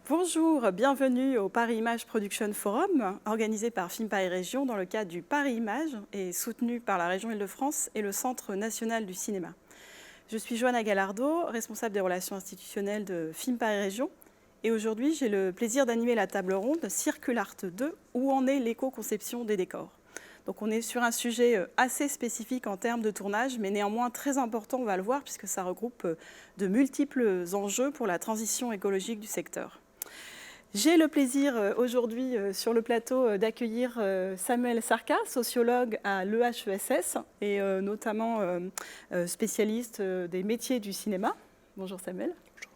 Bonjour, bienvenue au Paris Image Production Forum, organisé par Film Paris Région dans le cadre du Paris Image et soutenu par la région Île-de-France et le Centre national du cinéma. Je suis Johanna Gallardo, responsable des relations institutionnelles de Film Paris Région. Et aujourd'hui, j'ai le plaisir d'animer la table ronde Circul Art 2, où en est l'éco-conception des décors. Donc on est sur un sujet assez spécifique en termes de tournage, mais néanmoins très important, on va le voir, puisque ça regroupe de multiples enjeux pour la transition écologique du secteur. J'ai le plaisir aujourd'hui sur le plateau d'accueillir Samuel Sarka, sociologue à l'EHESS et notamment spécialiste des métiers du cinéma. Bonjour Samuel. Bonjour.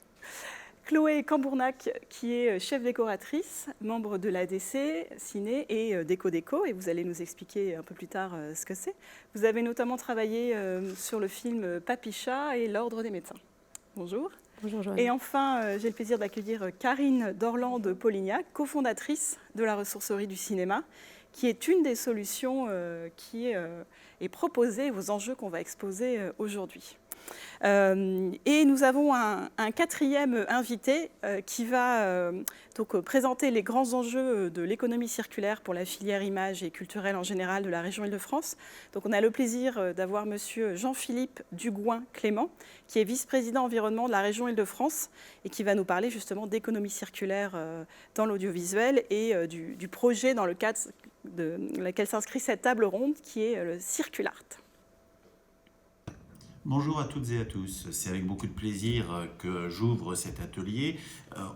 Chloé Cambournac, qui est chef décoratrice, membre de l'ADC, Ciné et Déco, et vous allez nous expliquer un peu plus tard ce que c'est. Vous avez notamment travaillé sur le film Papy-Chat et l'Ordre des médecins. Bonjour. Bonjour Joanne. Et enfin, j'ai le plaisir d'accueillir Karine Dorland-Polignac, cofondatrice de la ressourcerie du cinéma, qui est une des solutions qui est proposée aux enjeux qu'on va exposer aujourd'hui. Et nous avons un quatrième invité qui va donc présenter les grands enjeux de l'économie circulaire pour la filière image et culturelle en général de la région Île-de-France. Donc on a le plaisir d'avoir monsieur Jean-Philippe Dugouin-Clément, qui est vice-président environnement de la région Île-de-France et qui va nous parler justement d'économie circulaire dans l'audiovisuel et du projet dans le cadre de laquelle s'inscrit cette table ronde qui est le Circul Art. Bonjour à toutes et à tous, c'est avec beaucoup de plaisir que j'ouvre cet atelier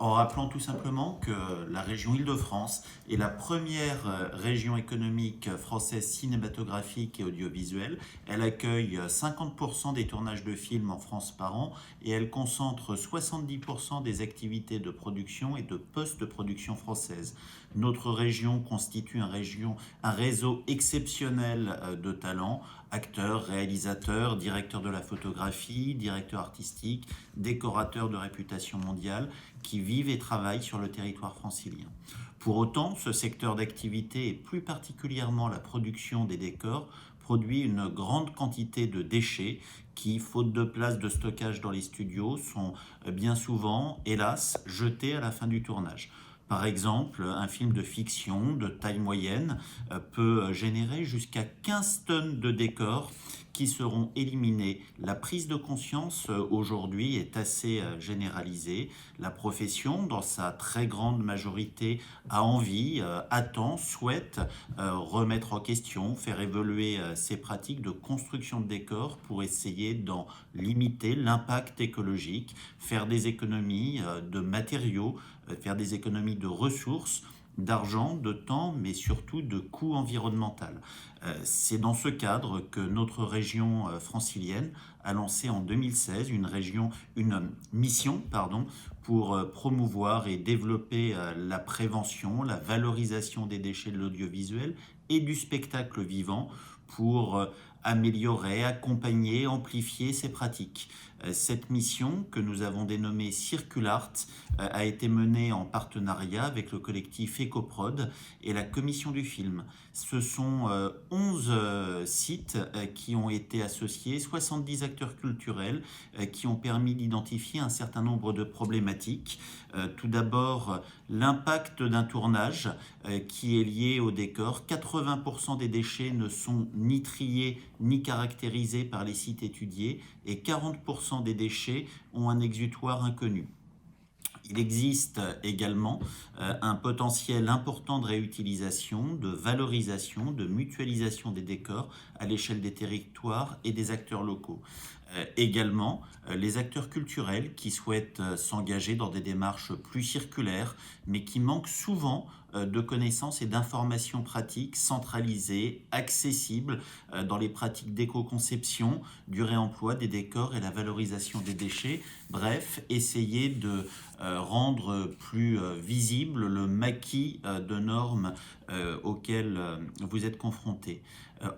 en rappelant tout simplement que la région Île-de-France est la première région économique française cinématographique et audiovisuelle. Elle accueille 50% des tournages de films en France par an et elle concentre 70% des activités de production et de post-production française. Notre région constitue un réseau exceptionnel de talents, acteurs, réalisateurs, directeurs de la photographie, directeurs artistiques, décorateurs de réputation mondiale qui vivent et travaillent sur le territoire francilien. Pour autant, ce secteur d'activité et plus particulièrement la production des décors produit une grande quantité de déchets qui, faute de place de stockage dans les studios, sont bien souvent, hélas, jetés à la fin du tournage. Par exemple, un film de fiction de taille moyenne peut générer jusqu'à 15 tonnes de décors qui seront éliminés. La prise de conscience aujourd'hui est assez généralisée. La profession, dans sa très grande majorité, a envie, attend, souhaite remettre en question, faire évoluer ses pratiques de construction de décors pour essayer d'en limiter l'impact écologique, faire des économies de matériaux, faire des économies de ressources, d'argent, de temps, mais surtout de coûts environnementaux. C'est dans ce cadre que notre région francilienne a lancé en 2016 une mission pour promouvoir et développer la prévention, la valorisation des déchets de l'audiovisuel et du spectacle vivant pour améliorer, accompagner, amplifier ces pratiques. Cette mission, que nous avons dénommée Circul Art, a été menée en partenariat avec le collectif Ecoprod et la commission du film. Ce sont 11 sites qui ont été associés, 70 acteurs culturels qui ont permis d'identifier un certain nombre de problématiques. Tout d'abord, l'impact d'un tournage qui est lié au décor. 80% des déchets ne sont ni triés ni caractérisés par les sites étudiés et 40% des déchets ont un exutoire inconnu. Il existe également un potentiel important de réutilisation, de valorisation, de mutualisation des décors à l'échelle des territoires et des acteurs locaux. Également, les acteurs culturels qui souhaitent s'engager dans des démarches plus circulaires, mais qui manquent souvent de connaissances et d'informations pratiques centralisées, accessibles dans les pratiques d'éco-conception, du réemploi des décors et la valorisation des déchets. Bref, essayer de rendre plus visible le maquis de normes auxquelles vous êtes confrontés.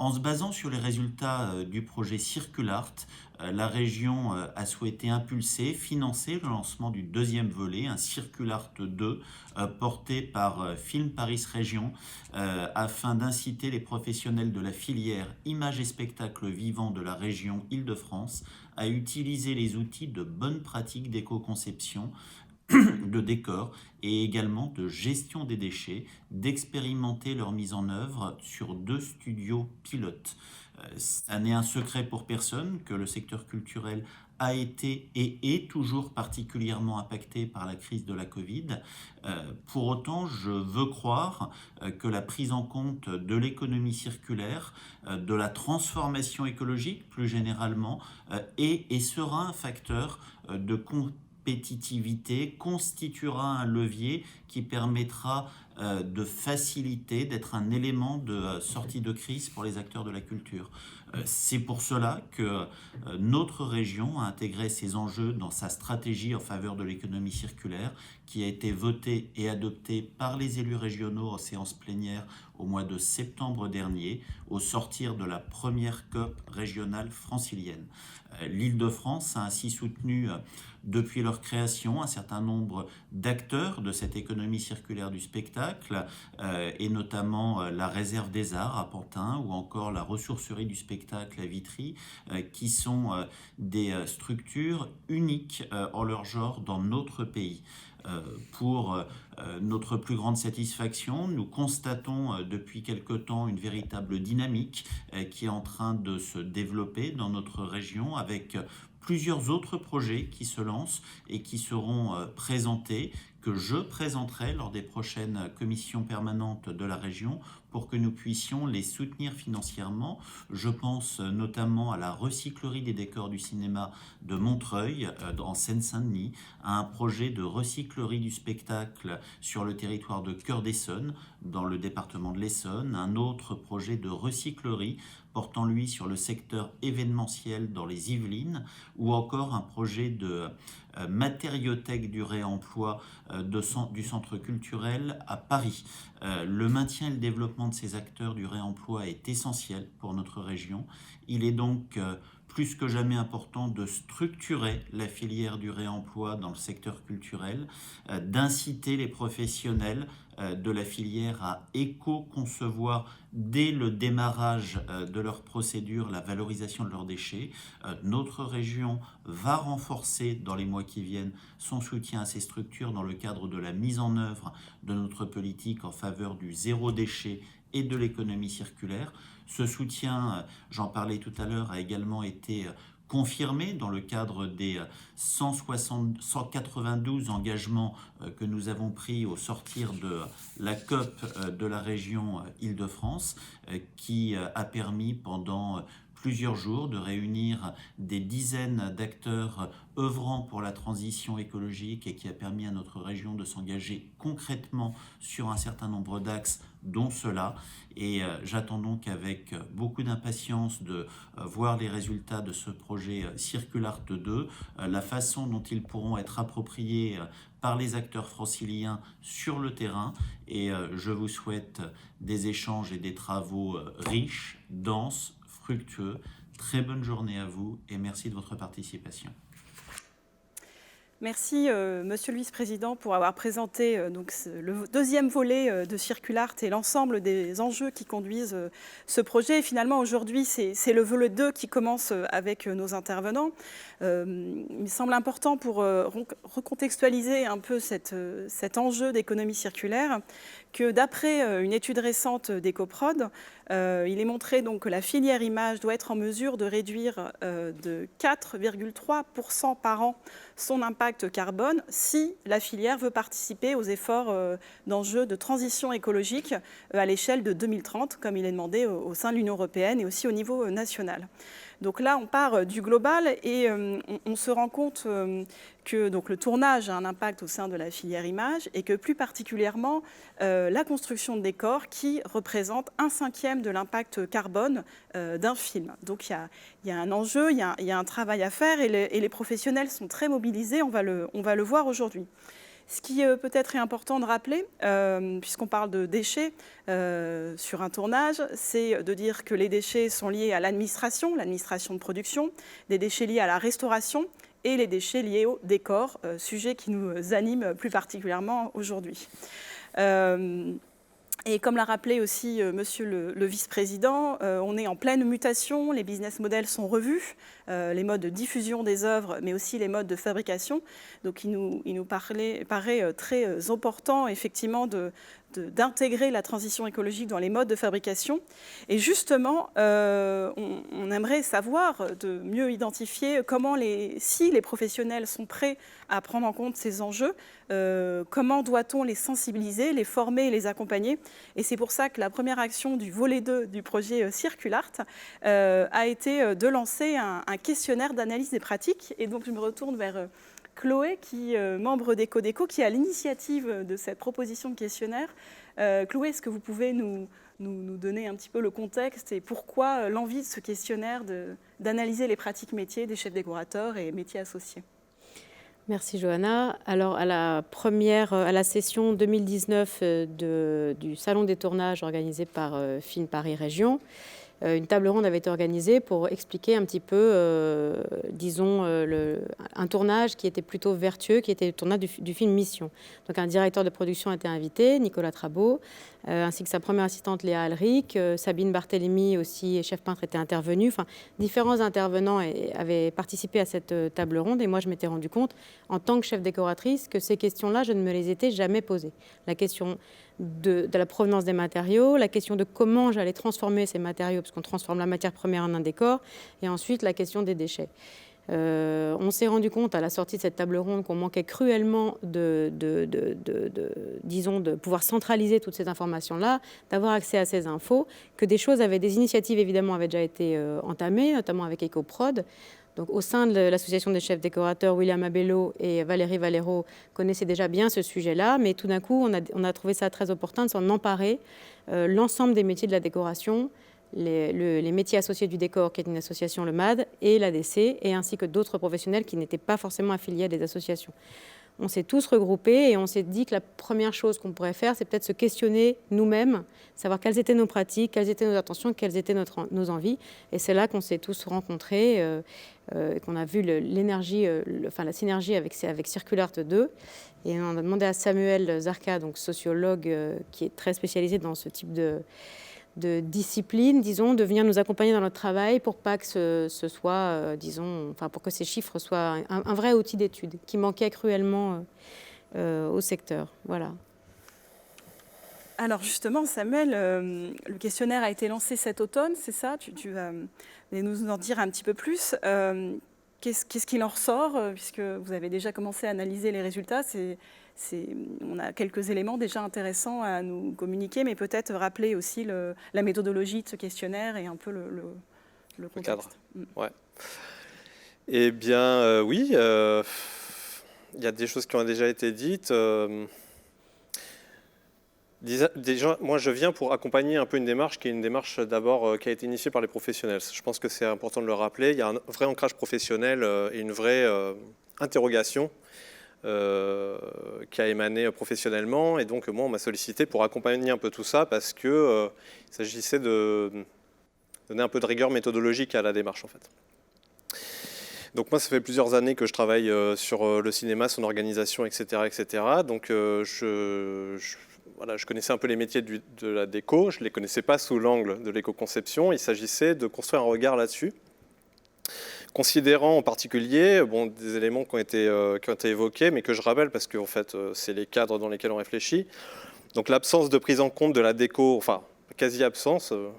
En se basant sur les résultats du projet Circul Art, la région a souhaité impulser, financer le lancement du deuxième volet, un Circul Art 2, porté par Film Paris Région, afin d'inciter les professionnels de la filière images et spectacles vivants de la région Île-de-France à utiliser les outils de bonne pratique d'éco-conception de décor et également de gestion des déchets, d'expérimenter leur mise en œuvre sur 2 studios pilotes. Ça n'est un secret pour personne que le secteur culturel a été et est toujours particulièrement impacté par la crise de la Covid. Pour autant, je veux croire que la prise en compte de l'économie circulaire, de la transformation écologique plus généralement, est et sera un facteur de compétitivité, constituera un levier qui permettra de faciliter, d'être un élément de sortie de crise pour les acteurs de la culture. C'est pour cela que notre région a intégré ces enjeux dans sa stratégie en faveur de l'économie circulaire qui a été votée et adoptée par les élus régionaux en séance plénière au mois de septembre dernier, au sortir de la première COP régionale francilienne. L'Île-de-France a ainsi soutenu depuis leur création un certain nombre d'acteurs de cette économie circulaire du spectacle, et notamment la Réserve des Arts à Pantin ou encore la ressourcerie du spectacle à Vitry, qui sont des structures uniques en leur genre dans notre pays. Pour notre plus grande satisfaction, nous constatons depuis quelque temps une véritable dynamique qui est en train de se développer dans notre région avec plusieurs autres projets qui se lancent et qui seront présentés, que je présenterai lors des prochaines commissions permanentes de la région pour que nous puissions les soutenir financièrement. Je pense notamment à la recyclerie des décors du cinéma de Montreuil, en Seine-Saint-Denis, à un projet de recyclerie du spectacle sur le territoire de Cœur-d'Essonne, dans le département de l'Essonne, un autre projet de recyclerie portant lui sur le secteur événementiel dans les Yvelines, ou encore un projet de matériothèque du réemploi du centre culturel à Paris. Le maintien et le développement de ces acteurs du réemploi est essentiel pour notre région. Il est donc plus que jamais important de structurer la filière du réemploi dans le secteur culturel, d'inciter les professionnels de la filière à éco-concevoir dès le démarrage de leur procédure la valorisation de leurs déchets. Notre région va renforcer dans les mois qui viennent son soutien à ces structures dans le cadre de la mise en œuvre de notre politique en faveur du zéro déchet et de l'économie circulaire. Ce soutien, j'en parlais tout à l'heure, a également été confirmé dans le cadre des 192 engagements que nous avons pris au sortir de la COP de la région Île-de-France, qui a permis pendant plusieurs jours de réunir des dizaines d'acteurs œuvrant pour la transition écologique et qui a permis à notre région de s'engager concrètement sur un certain nombre d'axes, dont cela. Et j'attends donc avec beaucoup d'impatience de voir les résultats de ce projet Circulart 2, la façon dont ils pourront être appropriés par les acteurs franciliens sur le terrain. Et je vous souhaite des échanges et des travaux riches, denses, fructueux. Très bonne journée à vous et merci de votre participation. Merci, Monsieur le Vice-président, pour avoir présenté le deuxième volet de Circulart et l'ensemble des enjeux qui conduisent ce projet. Et finalement, aujourd'hui, c'est le volet 2 qui commence avec nos intervenants. Il me semble important pour recontextualiser un peu cet enjeu d'économie circulaire que d'après une étude récente d'Ecoprod, il est montré donc que la filière image doit être en mesure de réduire de 4,3% par an son impact carbone si la filière veut participer aux efforts d'enjeux de transition écologique à l'échelle de 2030, comme il est demandé au sein de l'Union européenne et aussi au niveau national. Donc là, on part du global et on se rend compte que donc, le tournage a un impact au sein de la filière image et que plus particulièrement, la construction de décors qui représente 1/5 de l'impact carbone d'un film. Donc il y a un enjeu, il y a un travail à faire et les professionnels sont très mobilisés, on va le voir aujourd'hui. Ce qui peut-être est important de rappeler, puisqu'on parle de déchets sur un tournage, c'est de dire que les déchets sont liés à l'administration de production, des déchets liés à la restauration et les déchets liés au décor, sujet qui nous anime plus particulièrement aujourd'hui. Et comme l'a rappelé aussi monsieur le vice-président, on est en pleine mutation, les business models sont revus, les modes de diffusion des œuvres, mais aussi les modes de fabrication. Donc il nous paraît très important effectivement d'intégrer la transition écologique dans les modes de fabrication. Et justement, on aimerait savoir, de mieux identifier si les professionnels sont prêts à prendre en compte ces enjeux, comment doit-on les sensibiliser, les former et les accompagner. Et c'est pour ça que la première action du volet 2 du projet Circulart a été de lancer un questionnaire d'analyse des pratiques. Et donc je me retourne vers Chloé, membre d'EcoDéco, qui est à l'initiative de cette proposition de questionnaire. Chloé, est-ce que vous pouvez nous donner un petit peu le contexte et pourquoi l'envie de ce questionnaire d'analyser les pratiques métiers des chefs décorateurs et métiers associés? Merci Johanna. Alors à la session 2019 du Salon des tournages organisé par Film Paris Région, une table ronde avait été organisée pour expliquer un petit peu, disons, un tournage qui était plutôt vertueux, qui était le tournage du film Mission. Donc un directeur de production a été invité, Nicolas Trabeau, ainsi que sa première assistante Léa Alric, Sabine Barthélémy aussi, chef peintre, était intervenue. Enfin, différents intervenants avaient participé à cette table ronde et moi je m'étais rendu compte, en tant que chef décoratrice, que ces questions-là, je ne me les étais jamais posées. La question de la provenance des matériaux, la question de comment j'allais transformer ces matériaux, parce qu'on transforme la matière première en un décor, et ensuite la question des déchets. On s'est rendu compte à la sortie de cette table ronde qu'on manquait cruellement disons, de pouvoir centraliser toutes ces informations-là, d'avoir accès à ces infos, que des initiatives évidemment avaient déjà été entamées, notamment avec EcoProd. Donc, au sein de l'association des chefs décorateurs, William Abello et Valérie Valero connaissaient déjà bien ce sujet-là, mais tout d'un coup, on a trouvé ça très opportun de s'en emparer. L'ensemble des métiers de la décoration, les métiers associés du décor, qui est une association, le MAD, et l'ADC, et ainsi que d'autres professionnels qui n'étaient pas forcément affiliés à des associations. On s'est tous regroupés et on s'est dit que la première chose qu'on pourrait faire, c'est peut-être se questionner nous-mêmes, savoir quelles étaient nos pratiques, quelles étaient nos intentions, quelles étaient nos envies. Et c'est là qu'on s'est tous rencontrés, qu'on a vu la synergie avec Circulart 2. Et on a demandé à Samuel Zarka, donc sociologue, qui est très spécialisé dans ce type de discipline, disons, de venir nous accompagner dans notre travail pour pas que ce soit, pour que ces chiffres soient un vrai outil d'étude qui manquait cruellement au secteur. Voilà. Alors justement, Samuel, le questionnaire a été lancé cet automne, c'est ça? Tu vas nous en dire un petit peu plus. Qu'est-ce qu'il en ressort, puisque vous avez déjà commencé à analyser les résultats? On a quelques éléments déjà intéressants à nous communiquer, mais peut-être rappeler aussi la méthodologie de ce questionnaire et un peu le contexte. Le cadre. Ouais. Eh bien, oui, il y a des choses qui ont déjà été dites. Déjà, moi, je viens pour accompagner un peu une démarche qui est une démarche d'abord qui a été initiée par les professionnels. Je pense que c'est important de le rappeler. Il y a un vrai ancrage professionnel et une vraie interrogation qui a émané professionnellement. Et donc, moi, on m'a sollicité pour accompagner un peu tout ça parce qu'il s'agissait de donner un peu de rigueur méthodologique à la démarche, en fait. Donc moi, ça fait plusieurs années que je travaille sur le cinéma, son organisation, etc. etc. Donc je connaissais un peu les métiers de la déco, je ne les connaissais pas sous l'angle de l'éco-conception. Il s'agissait de construire un regard là-dessus, considérant en particulier des éléments qui ont été évoqués, mais que je rappelle parce que en fait, c'est les cadres dans lesquels on réfléchit. Donc l'absence de prise en compte de la déco, enfin quasi-absence, de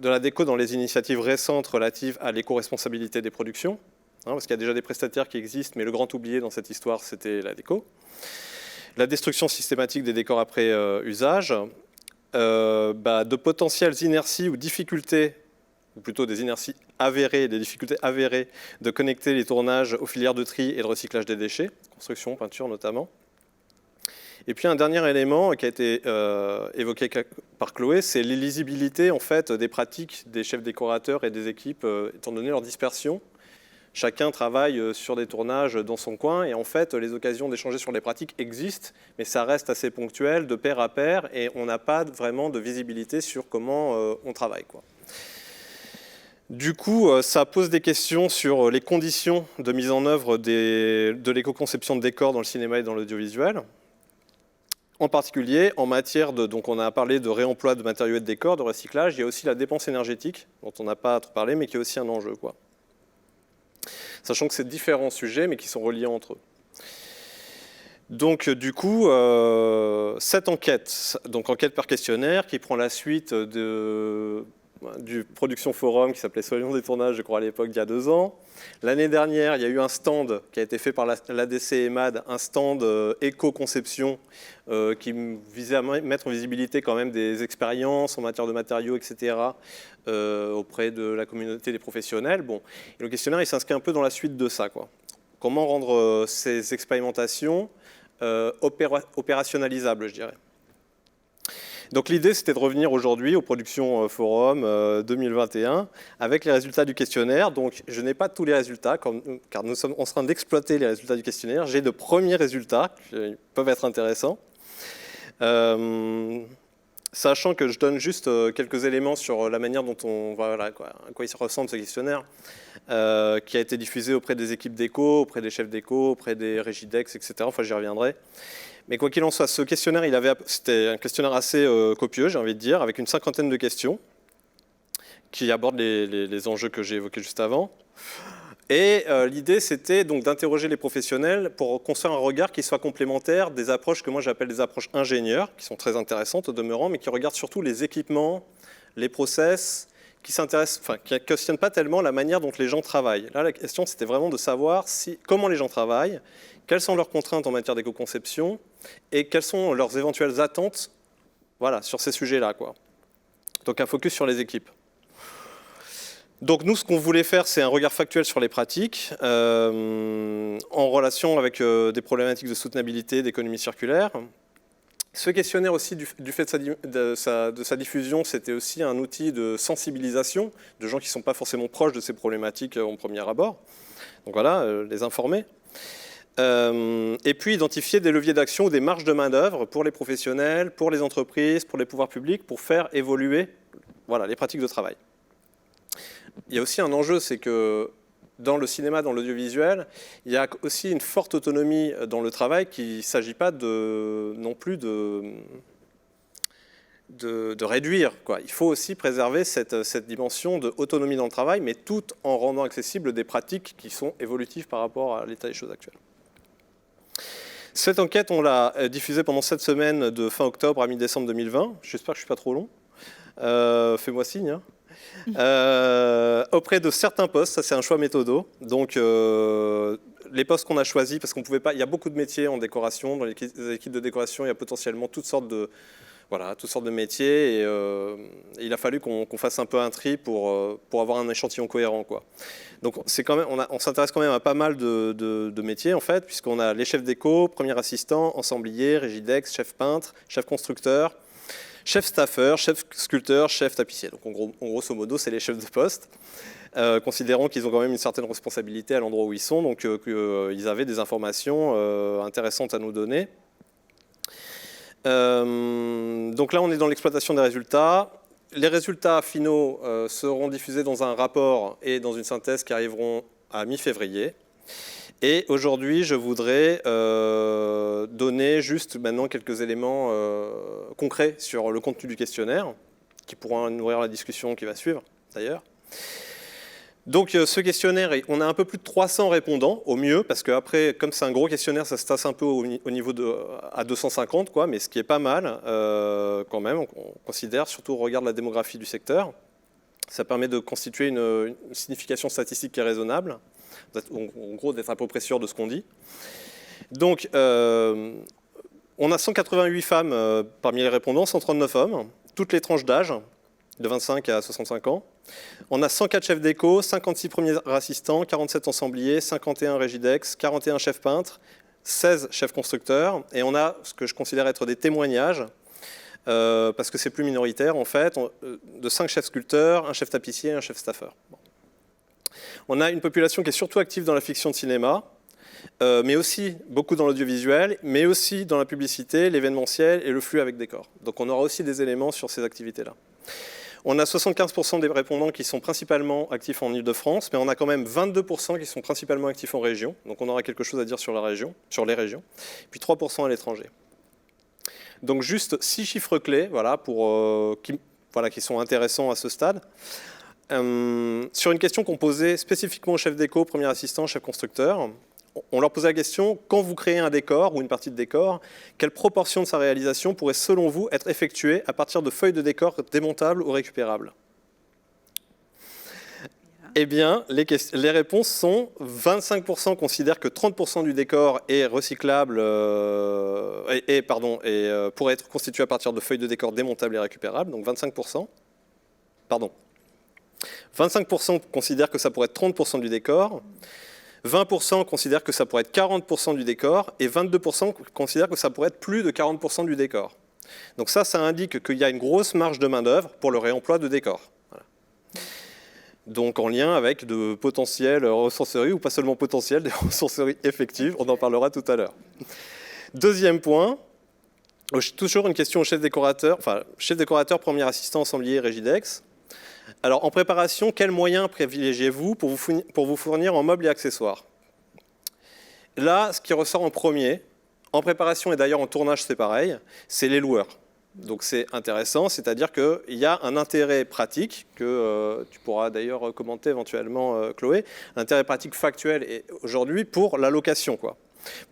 la déco dans les initiatives récentes relatives à l'éco-responsabilité des productions, parce qu'il y a déjà des prestataires qui existent, mais le grand oublié dans cette histoire, c'était la déco. La destruction systématique des décors après usage, de potentielles inerties ou difficultés, ou plutôt des inerties avérées, des difficultés avérées de connecter les tournages aux filières de tri et de recyclage des déchets, construction, peinture notamment. Et puis un dernier élément qui a été évoqué par Chloé, c'est l'illisibilité en fait, des pratiques des chefs décorateurs et des équipes, étant donné leur dispersion. Chacun travaille sur des tournages dans son coin et en fait, les occasions d'échanger sur les pratiques existent, mais ça reste assez ponctuel, de pair à pair, et on n'a pas vraiment de visibilité sur comment on travaille, quoi. Du coup, ça pose des questions sur les conditions de mise en œuvre de l'éco-conception de décors dans le cinéma et dans l'audiovisuel. En particulier, en matière de, donc on a parlé de réemploi de matériaux et de décors, de recyclage, il y a aussi la dépense énergétique, dont on n'a pas trop parlé, mais qui est aussi un enjeu, quoi. Sachant que c'est différents sujets, mais qui sont reliés entre eux. Donc du coup, cette enquête, donc enquête par questionnaire, qui prend la suite du Production Forum qui s'appelait Soyons des tournages, je crois à l'époque, il y a 2 ans. L'année dernière, il y a eu un stand qui a été fait par l'ADC EMAD, un stand éco-conception qui visait à mettre en visibilité quand même des expériences en matière de matériaux, etc. Auprès de la communauté des professionnels. Bon. Et le questionnaire, il s'inscrit un peu dans la suite de ça, quoi. Comment rendre ces expérimentations opérationnalisables, je dirais. Donc l'idée, c'était de revenir aujourd'hui au Production Forum 2021 avec les résultats du questionnaire. Donc je n'ai pas tous les résultats, car nous sommes en train d'exploiter les résultats du questionnaire. J'ai de premiers résultats qui peuvent être intéressants. Sachant que je donne juste quelques éléments sur la manière dont on voilà, à quoi il ressemble ce questionnaire, qui a été diffusé auprès des équipes d'éco, auprès des chefs d'éco, auprès des Régidex, etc. Enfin, j'y reviendrai. Mais quoi qu'il en soit, ce questionnaire, c'était un questionnaire assez copieux, j'ai envie de dire, avec une 50aine de questions qui abordent les enjeux que j'ai évoqués juste avant. Et l'idée, c'était donc d'interroger les professionnels pour construire un regard qui soit complémentaire des approches que moi j'appelle des approches ingénieurs, qui sont très intéressantes au demeurant, mais qui regardent surtout les équipements, les process, qui ne questionnent pas tellement la manière dont les gens travaillent. Là, la question, c'était vraiment de savoir comment les gens travaillent, quelles sont leurs contraintes en matière d'éco-conception et quelles sont leurs éventuelles attentes, voilà, sur ces sujets-là, quoi. Donc un focus sur les équipes. Donc nous, ce qu'on voulait faire, c'est un regard factuel sur les pratiques, en relation avec des problématiques de soutenabilité, d'économie circulaire. Ce questionnaire aussi, du fait de sa diffusion, c'était aussi un outil de sensibilisation de gens qui ne sont pas forcément proches de ces problématiques en premier abord. Donc voilà, les informer. Et puis identifier des leviers d'action ou des marges de main-d'œuvre pour les professionnels, pour les entreprises, pour les pouvoirs publics, pour faire évoluer, voilà, les pratiques de travail. Il y a aussi un enjeu, c'est que dans le cinéma, dans l'audiovisuel, il y a aussi une forte autonomie dans le travail qu'il ne s'agit pas non plus de réduire, quoi. Il faut aussi préserver cette dimension d'autonomie dans le travail, mais tout en rendant accessibles des pratiques qui sont évolutives par rapport à l'état des choses actuelles. Cette enquête, on l'a diffusée pendant 7 semaines de fin octobre à mi-décembre 2020. J'espère que je ne suis pas trop long. Fais-moi signe, hein. Auprès de certains postes, ça c'est un choix méthodo. Donc les postes qu'on a choisis, parce qu'on pouvait pas, il y a beaucoup de métiers en décoration, dans les équipes de décoration, il y a potentiellement toutes sortes de métiers, et il a fallu qu'on fasse un peu un tri pour avoir un échantillon cohérent, quoi. Donc c'est quand même, on s'intéresse quand même à pas mal de métiers en fait, puisqu'on a les chefs déco, premiers assistants, ensembliers, régidex, chef peintre, chef constructeur, chef staffeur, chef sculpteur, chef tapissier. Donc en grosso modo, c'est les chefs de poste, considérant qu'ils ont quand même une certaine responsabilité à l'endroit où ils sont, donc qu'ils avaient des informations intéressantes à nous donner. Donc là, on est dans l'exploitation des résultats. Les résultats finaux seront diffusés dans un rapport et dans une synthèse qui arriveront à mi-février. Et aujourd'hui, je voudrais donner juste maintenant quelques éléments concrets sur le contenu du questionnaire, qui pourront nourrir la discussion qui va suivre, d'ailleurs. Donc ce questionnaire, on a un peu plus de 300 répondants, au mieux, parce qu'après, comme c'est un gros questionnaire, ça se tasse un peu au niveau à 250, quoi, mais ce qui est pas mal, quand même, on considère, surtout au regard de la démographie du secteur. Ça permet de constituer une signification statistique qui est raisonnable, en gros d'être à peu près sûr de ce qu'on dit. Donc on a 188 femmes parmi les répondants, 139 hommes, toutes les tranches d'âge, de 25 à 65 ans. On a 104 chefs d'éco, 56 premiers assistants, 47 ensembliers, 51 régidex, 41 chefs peintres, 16 chefs constructeurs, et on a ce que je considère être des témoignages, parce que c'est plus minoritaire en fait, de 5 chefs sculpteurs, un chef tapissier et un chef staffeur. Bon. On a une population qui est surtout active dans la fiction de cinéma, mais aussi beaucoup dans l'audiovisuel, mais aussi dans la publicité, l'événementiel et le flux avec décor. Donc on aura aussi des éléments sur ces activités-là. On a 75% des répondants qui sont principalement actifs en Ile-de-France, mais on a quand même 22% qui sont principalement actifs en région. Donc on aura quelque chose à dire sur les régions, puis 3% à l'étranger. Donc juste 6 chiffres clés voilà, qui sont intéressants à ce stade. Sur une question qu'on posait spécifiquement au chef déco, premier assistant, chef constructeur, on leur posait la question, quand vous créez un décor ou une partie de décor, quelle proportion de sa réalisation pourrait selon vous être effectuée à partir de feuilles de décor démontables ou récupérables? Eh bien, les réponses sont 25% considèrent que 30% du décor est recyclable pourrait être constitué à partir de feuilles de décor démontables et récupérables, donc 25%. Pardon. 25% considèrent que ça pourrait être 30% du décor, 20% considèrent que ça pourrait être 40% du décor, et 22% considèrent que ça pourrait être plus de 40% du décor. Donc ça indique qu'il y a une grosse marge de main-d'œuvre pour le réemploi de décor. Voilà. Donc en lien avec de potentielles ressourceries, ou pas seulement potentielles, des ressourceries effectives, on en parlera tout à l'heure. Deuxième point, toujours une question au chef décorateur, premier assistant, ensemblier, Régidex. Alors en préparation, quels moyens privilégiez-vous pour vous fournir en meubles et accessoires? Là, ce qui ressort en premier, en préparation et d'ailleurs en tournage c'est pareil, c'est les loueurs. Donc c'est intéressant, c'est-à-dire qu'il y a un intérêt pratique, que tu pourras d'ailleurs commenter éventuellement Chloé, un intérêt pratique factuel aujourd'hui pour la location, quoi.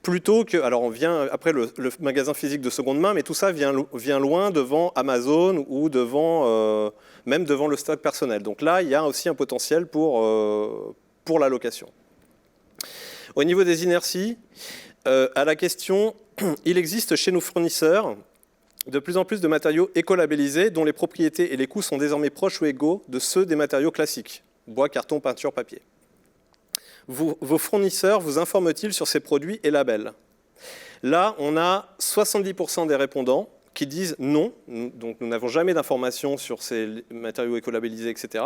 Plutôt que, alors on vient après le magasin physique de seconde main, mais tout ça vient loin devant Amazon ou même devant le stock personnel. Donc là, il y a aussi un potentiel pour la location. Au niveau des inerties, à la question, il existe chez nos fournisseurs de plus en plus de matériaux écolabellisés dont les propriétés et les coûts sont désormais proches ou égaux de ceux des matériaux classiques, bois, carton, peinture, papier. Vos fournisseurs vous informent-ils sur ces produits et labels? Là, on a 70% des répondants qui disent non, donc nous n'avons jamais d'informations sur ces matériaux écolabellisés, etc.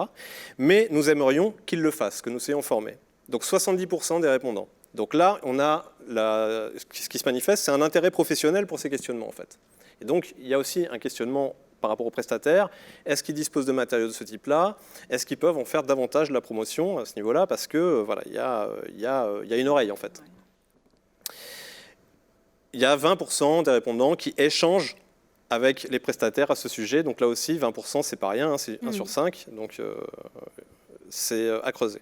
Mais nous aimerions qu'ils le fassent, que nous soyons formés. Donc 70% des répondants. Donc là, on a ce qui se manifeste, c'est un intérêt professionnel pour ces questionnements, en fait. Et donc, il y a aussi un questionnement par rapport aux prestataires. Est-ce qu'ils disposent de matériaux de ce type-là? Est-ce qu'ils peuvent en faire davantage de la promotion à ce niveau-là? Parce que voilà, il y a une oreille, en fait. Il y a 20% des répondants qui échangent avec les prestataires à ce sujet. Donc là aussi, 20%, c'est pas rien, hein, c'est 1 sur 5. Donc c'est à creuser.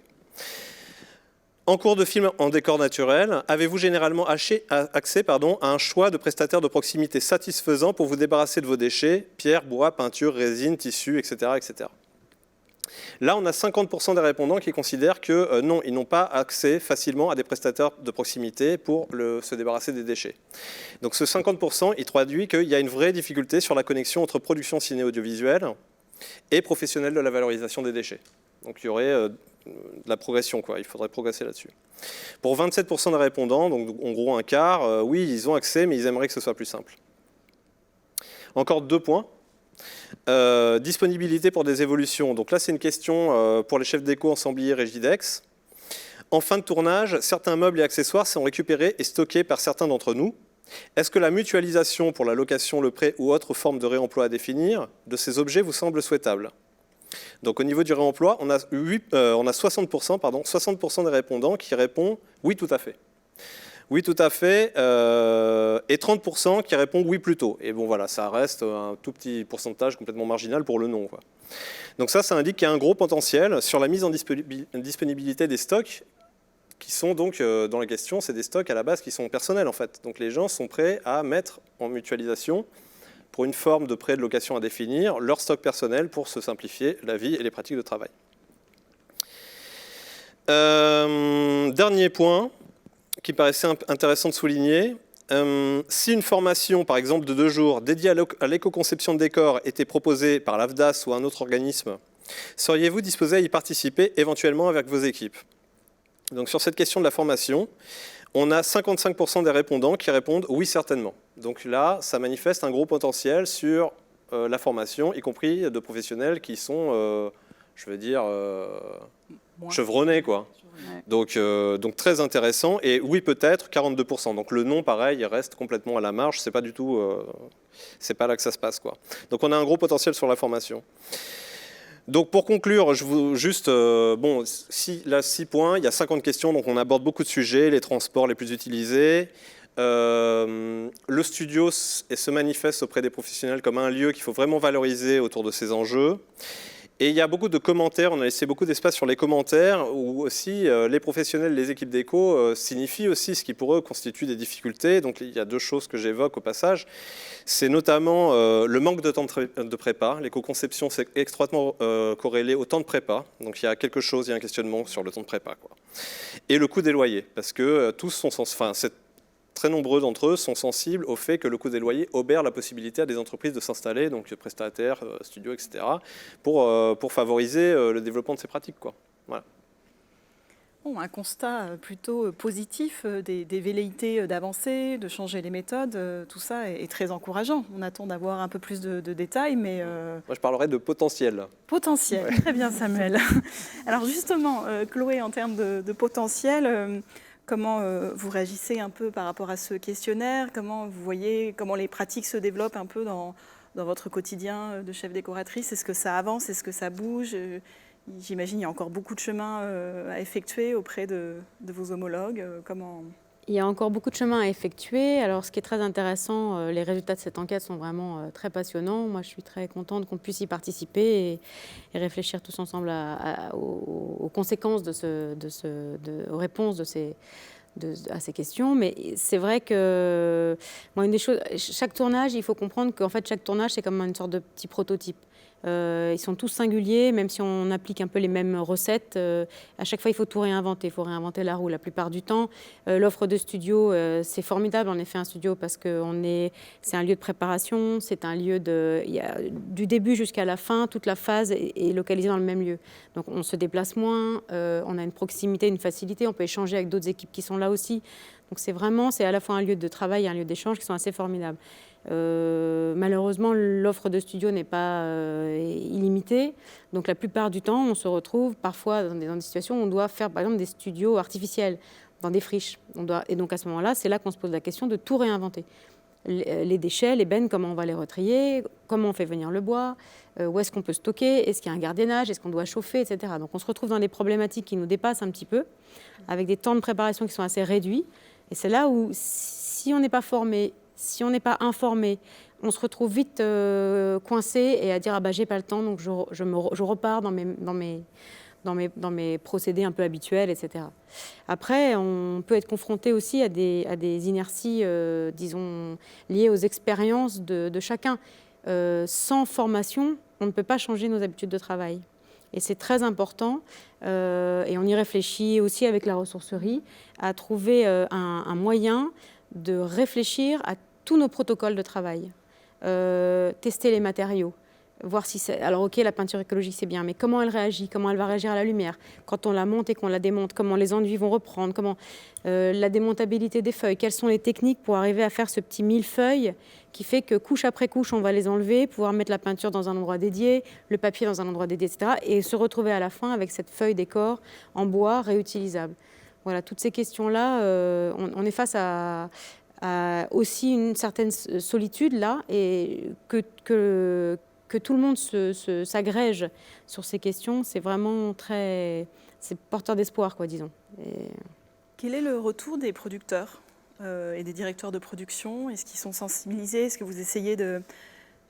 En cours de film en décor naturel, avez-vous généralement accès à un choix de prestataires de proximité satisfaisant pour vous débarrasser de vos déchets, pierre, bois, peinture, résine, tissu, etc., etc. Là, on a 50% des répondants qui considèrent que non, ils n'ont pas accès facilement à des prestataires de proximité pour se débarrasser des déchets. Donc ce 50%, il traduit qu'il y a une vraie difficulté sur la connexion entre production ciné-audiovisuelle et professionnelle de la valorisation des déchets. Donc il y aurait de la progression, quoi. Il faudrait progresser là-dessus. Pour 27% des répondants, donc en gros un quart, oui, ils ont accès, mais ils aimeraient que ce soit plus simple. Encore 2 points. Disponibilité pour des évolutions. Donc là, c'est une question pour les chefs déco, ensembliers, Régidex. En fin de tournage, certains meubles et accessoires sont récupérés et stockés par certains d'entre nous. Est-ce que la mutualisation pour la location, le prêt ou autre forme de réemploi à définir de ces objets vous semble souhaitable? Donc au niveau du réemploi, on a 60% des répondants qui répondent « oui, tout à fait ». Oui, tout à fait, et 30% qui répondent oui plutôt. Et bon voilà, ça reste un tout petit pourcentage complètement marginal pour le non, quoi. Donc ça indique qu'il y a un gros potentiel sur la mise en disponibilité des stocks qui sont donc, dans la question, c'est des stocks à la base qui sont personnels en fait. Donc les gens sont prêts à mettre en mutualisation pour une forme de prêt de location à définir leur stock personnel pour se simplifier la vie et les pratiques de travail. Dernier point qui paraissait intéressant de souligner, si une formation, par exemple de 2 jours, dédiée à l'éco-conception de décors était proposée par l'AFDAS ou un autre organisme, seriez-vous disposé à y participer éventuellement avec vos équipes? Donc sur cette question de la formation, on a 55% des répondants qui répondent oui certainement. Donc là, ça manifeste un gros potentiel sur la formation, y compris de professionnels qui sont, je veux dire, chevronnés, quoi. Donc très intéressant. Et oui, peut-être, 42%. Donc le non, pareil, il reste complètement à la marge. C'est pas du tout, c'est pas là que ça se passe, quoi. Donc on a un gros potentiel sur la formation. Donc pour conclure, je vous juste, bon, là 6 points, il y a 50 questions, donc on aborde beaucoup de sujets, les transports les plus utilisés, Le studio se manifeste auprès des professionnels comme un lieu qu'il faut vraiment valoriser autour de ces enjeux. Et il y a beaucoup de commentaires, on a laissé beaucoup d'espace sur les commentaires, où aussi les professionnels, les équipes d'éco signifient aussi ce qui pour eux constitue des difficultés. Donc il y a deux choses que j'évoque au passage. C'est notamment le manque de temps de prépa. L'éco-conception, c'est extrêmement corrélé au temps de prépa. Donc il y a quelque chose, il y a un questionnement sur le temps de prépa, quoi. Et le coût des loyers, parce que tous sont très nombreux d'entre eux sont sensibles au fait que le coût des loyers obère la possibilité à des entreprises de s'installer, donc prestataires, studios, etc., pour favoriser le développement de ces pratiques, quoi. Voilà. Bon, un constat plutôt positif des velléités d'avancer, de changer les méthodes, tout ça est très encourageant. On attend d'avoir un peu plus de détails, mais... Moi, je parlerais de potentiel. Potentiel, ouais. Très bien Samuel. Alors justement, Chloé, en termes de potentiel... Comment vous réagissez un peu par rapport à ce questionnaire? Comment vous voyez, comment les pratiques se développent un peu dans votre quotidien de chef décoratrice? Est-ce que ça avance? Est-ce que ça bouge? J'imagine qu'il y a encore beaucoup de chemin à effectuer auprès de vos homologues. Comment... Il y a encore beaucoup de chemin à effectuer. Alors, ce qui est très intéressant, les résultats de cette enquête sont vraiment très passionnants. Moi, je suis très contente qu'on puisse y participer et réfléchir tous ensemble aux conséquences aux réponses à ces questions. Mais c'est vrai que, moi, une des choses, chaque tournage, il faut comprendre qu'en fait, chaque tournage, c'est comme une sorte de petit prototype. Ils sont tous singuliers, même si on applique un peu les mêmes recettes. À chaque fois, il faut tout réinventer. Il faut réinventer la roue la plupart du temps. L'offre de studio, c'est formidable, en effet, un studio, parce que c'est un lieu de préparation, c'est un lieu du début jusqu'à la fin, toute la phase est localisée dans le même lieu. Donc, on se déplace moins, on a une proximité, une facilité, on peut échanger avec d'autres équipes qui sont là aussi. Donc, c'est à la fois un lieu de travail et un lieu d'échange qui sont assez formidables. Malheureusement, l'offre de studio n'est pas illimitée. Donc, la plupart du temps, on se retrouve parfois dans des situations où on doit faire, par exemple, des studios artificiels dans des friches. Et donc, à ce moment-là, c'est là qu'on se pose la question de tout réinventer. Les déchets, les bennes, comment on va les retrier, comment on fait venir le bois, où est-ce qu'on peut stocker, est-ce qu'il y a un gardiennage, est-ce qu'on doit chauffer, etc. Donc, on se retrouve dans des problématiques qui nous dépassent un petit peu, avec des temps de préparation qui sont assez réduits. Et c'est là où, si on n'est pas formé, si on n'est pas informé, on se retrouve vite coincé et à dire « ah bah j'ai pas le temps, donc je repars dans mes procédés un peu habituels, etc. » Après, on peut être confronté aussi à des inerties, disons, liées aux expériences de chacun. Sans formation, on ne peut pas changer nos habitudes de travail. Et c'est très important, et on y réfléchit aussi avec la ressourcerie, à trouver un moyen de réfléchir à tous nos protocoles de travail, tester les matériaux, voir si c'est... Alors ok, la peinture écologique c'est bien, mais comment elle réagit, comment elle va réagir à la lumière, quand on la monte et qu'on la démonte, comment les enduits vont reprendre, comment la démontabilité des feuilles, quelles sont les techniques pour arriver à faire ce petit millefeuille qui fait que couche après couche on va les enlever, pouvoir mettre la peinture dans un endroit dédié, le papier dans un endroit dédié, etc. et se retrouver à la fin avec cette feuille décor en bois réutilisable. Voilà, toutes ces questions-là, on est face à aussi une certaine solitude là, et que tout le monde s'agrège sur ces questions, c'est vraiment c'est porteur d'espoir, quoi, disons. Quel est le retour des producteurs et des directeurs de production? Est-ce qu'ils sont sensibilisés? Est-ce que vous essayez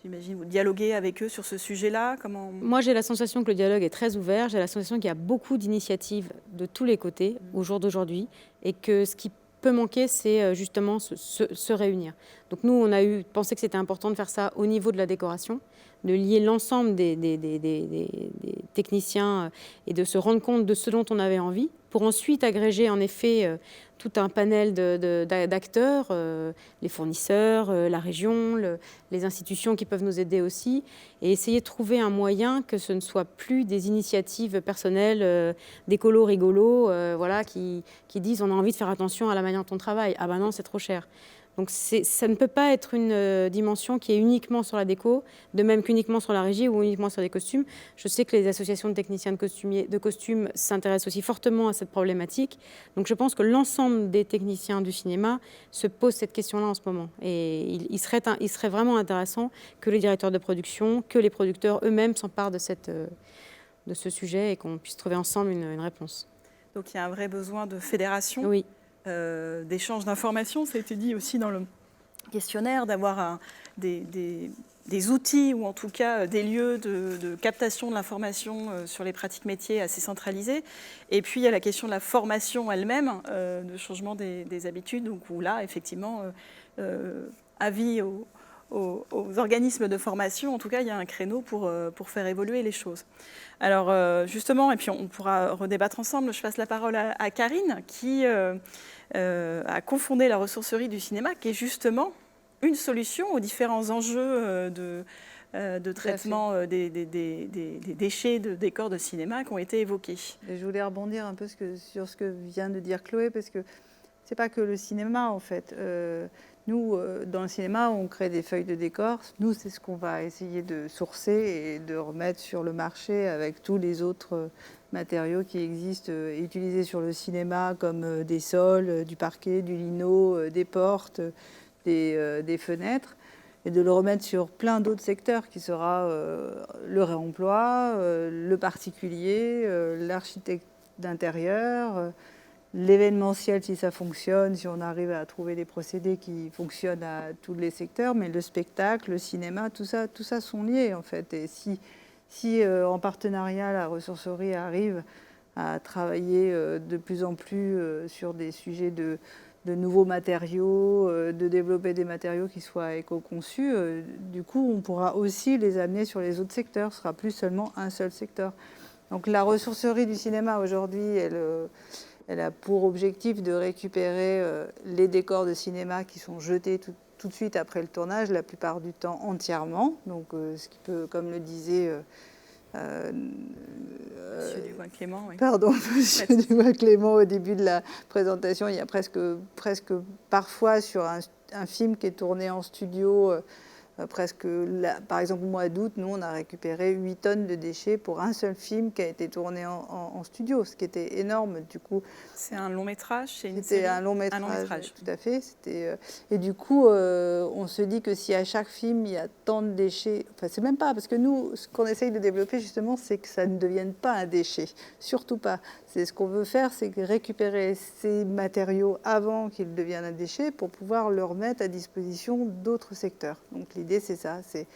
j'imagine, vous dialoguez avec eux sur ce sujet-là? Moi, j'ai la sensation que le dialogue est très ouvert. J'ai la sensation qu'il y a beaucoup d'initiatives de tous les côtés au jour d'aujourd'hui, et que ce qui peut manquer, c'est justement se réunir. Donc nous, on a pensé que c'était important de faire ça au niveau de la décoration, de lier l'ensemble des techniciens et de se rendre compte de ce dont on avait envie, pour ensuite agréger en effet tout un panel d'acteurs, les fournisseurs, la région, les institutions qui peuvent nous aider aussi, et essayer de trouver un moyen que ce ne soit plus des initiatives personnelles d'écolos rigolos voilà, qui disent on a envie de faire attention à la manière dont on travaille. Ah ben non, c'est trop cher. Donc ça ne peut pas être une dimension qui est uniquement sur la déco, de même qu'uniquement sur la régie ou uniquement sur les costumes. Je sais que les associations de techniciens de costumes s'intéressent aussi fortement à cette problématique. Donc je pense que l'ensemble des techniciens du cinéma se posent cette question-là en ce moment. Et il serait vraiment intéressant que les directeurs de production, que les producteurs eux-mêmes s'emparent de ce sujet et qu'on puisse trouver ensemble une réponse. Donc il y a un vrai besoin de fédération. Oui. d'échange d'informations. Ça a été dit aussi dans le questionnaire, d'avoir des outils ou en tout cas des lieux de captation de l'information sur les pratiques métiers assez centralisés. Et puis il y a la question de la formation elle-même, de changement des habitudes, donc où là, effectivement, avis aux organismes de formation, en tout cas, il y a un créneau pour faire évoluer les choses. Alors justement, et puis on pourra redébattre ensemble, je passe la parole à Karine, qui a cofondé la ressourcerie du cinéma, qui est justement une solution aux différents enjeux de traitement des déchets de décors de cinéma qui ont été évoqués. Et je voulais rebondir un peu sur ce que vient de dire Chloé, parce que c'est pas que le cinéma, en fait. Nous, dans le cinéma, on crée des feuilles de décor. Nous, c'est ce qu'on va essayer de sourcer et de remettre sur le marché avec tous les autres matériaux qui existent et utilisés sur le cinéma, comme des sols, du parquet, du lino, des portes, des fenêtres, et de le remettre sur plein d'autres secteurs qui sera le réemploi, le particulier, l'architecte d'intérieur, l'événementiel si ça fonctionne, si on arrive à trouver des procédés qui fonctionnent à tous les secteurs, mais le spectacle, le cinéma, tout ça sont liés en fait. Et si en partenariat la ressourcerie arrive à travailler de plus en plus sur des sujets de nouveaux matériaux, de développer des matériaux qui soient éco-conçus, du coup on pourra aussi les amener sur les autres secteurs, ce sera plus seulement un seul secteur. Donc la ressourcerie du cinéma aujourd'hui, elle a pour objectif de récupérer les décors de cinéma qui sont jetés tout de suite après le tournage, la plupart du temps entièrement. Donc, ce qui peut, comme le disait Monsieur Dubois-Clément, oui. Pardon, Monsieur Dubois-Clément, au début de la présentation, il y a presque parfois sur un film qui est tourné en studio, par exemple au mois d'août, nous on a récupéré 8 tonnes de déchets pour un seul film qui a été tourné en studio, ce qui était énorme du coup. C'est un long métrage, c'est une C'était série. un long métrage, tout à fait. Et du coup, on se dit que si à chaque film il y a tant de déchets, enfin c'est même pas, parce que nous, ce qu'on essaye de développer justement, c'est que ça ne devienne pas un déchet, surtout pas. C'est ce qu'on veut faire, c'est récupérer ces matériaux avant qu'ils deviennent un déchet pour pouvoir le remettre à disposition d'autres secteurs. Donc l'idée c'est ça, c'est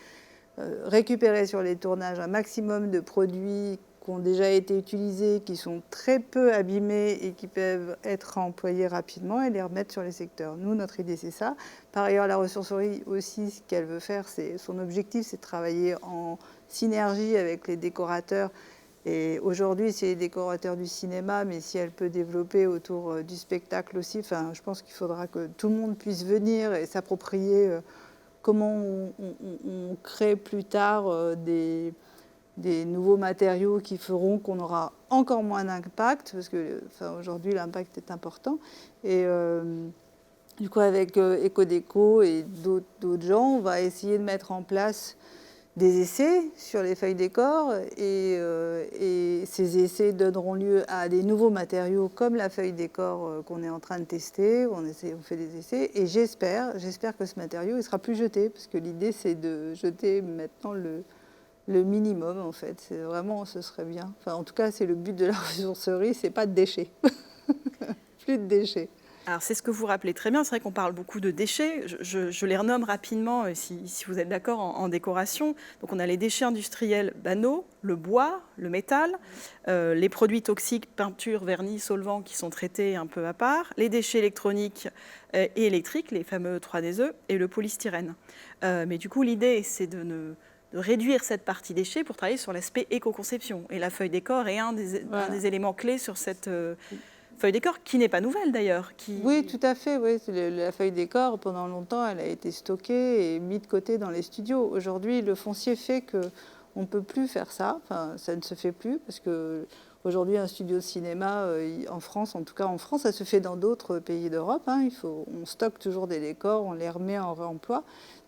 récupérer sur les tournages un maximum de produits qui ont déjà été utilisés, qui sont très peu abîmés et qui peuvent être employés rapidement et les remettre sur les secteurs. Nous, notre idée, c'est ça. Par ailleurs, la ressourcerie aussi, ce qu'elle veut faire, son objectif, c'est de travailler en synergie avec les décorateurs. Et aujourd'hui, c'est les décorateurs du cinéma, mais si elle peut développer autour du spectacle aussi, je pense qu'il faudra que tout le monde puisse venir et s'approprier comment on crée plus tard des nouveaux matériaux qui feront qu'on aura encore moins d'impact, parce que aujourd'hui l'impact est important. Et du coup avec Ecodeco et d'autres gens, on va essayer de mettre en place des essais sur les feuilles décor et ces essais donneront lieu à des nouveaux matériaux comme la feuille décor qu'on est en train de tester. On fait des essais et j'espère que ce matériau il sera plus jeté, parce que l'idée c'est de jeter maintenant le minimum en fait. C'est vraiment, ce serait bien. Enfin, en tout cas, c'est le but de la ressourcerie, c'est pas de déchets. Plus de déchets. Alors, c'est ce que vous rappelez très bien. C'est vrai qu'on parle beaucoup de déchets. Je les renomme rapidement, si vous êtes d'accord, en décoration. Donc, on a les déchets industriels banaux, le bois, le métal, les produits toxiques, peinture, vernis, solvants, qui sont traités un peu à part, les déchets électroniques et électriques, les fameux 3DE, et le polystyrène. Mais du coup, l'idée, c'est de réduire cette partie déchets pour travailler sur l'aspect éco-conception. Et la feuille décor est un des éléments clés sur cette feuille décor, qui n'est pas nouvelle d'ailleurs. Oui, tout à fait. Oui. La feuille décor, pendant longtemps, elle a été stockée et mise de côté dans les studios. Aujourd'hui, le foncier fait qu'on ne peut plus faire ça. Enfin, ça ne se fait plus, parce que aujourd'hui, un studio de cinéma, en France, en tout cas en France, ça se fait dans d'autres pays d'Europe. On stocke toujours des décors, on les remet en réemploi.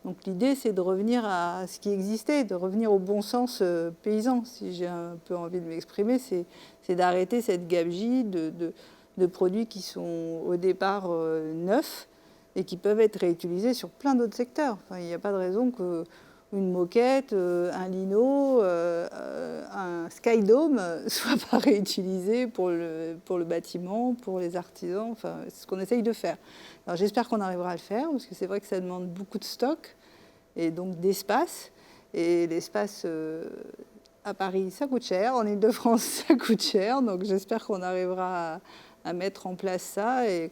Donc l'idée, c'est de revenir à ce qui existait, de revenir au bon sens paysan, si j'ai un peu envie de m'exprimer. C'est d'arrêter cette gabegie de produits qui sont au départ neufs et qui peuvent être réutilisés sur plein d'autres secteurs. Il n'y a pas de raison une moquette, un lino, un skydome ne soient pas réutilisés pour le bâtiment, pour les artisans. Enfin, c'est ce qu'on essaye de faire. Alors j'espère qu'on arrivera à le faire, parce que c'est vrai que ça demande beaucoup de stock et donc d'espace. Et l'espace à Paris, ça coûte cher. En Ile-de-France, ça coûte cher. Donc j'espère qu'on arrivera à mettre en place ça et